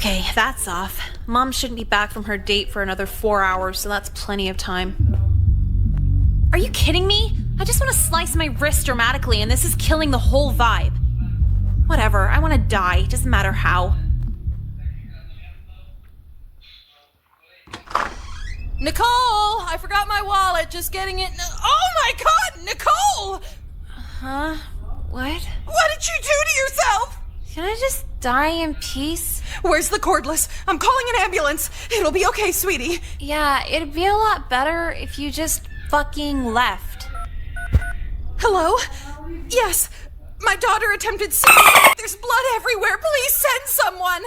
Okay, that's off. Mom shouldn't be back from her date for another 4 hours, so that's plenty of time. Are you kidding me? I just want to slice my wrist dramatically, and this is killing the whole vibe. Whatever, I want to die. Doesn't matter how. Nicole! I forgot my wallet. Just getting it. Oh my god, Nicole! Huh? What? What did you do to yourself? Can I just die in peace? Where's the cordless? I'm calling an ambulance. It'll be okay, sweetie. Yeah, it'd be a lot better if you just fucking left. Hello? Yes. My daughter attempted suicide. There's blood everywhere. Please send someone.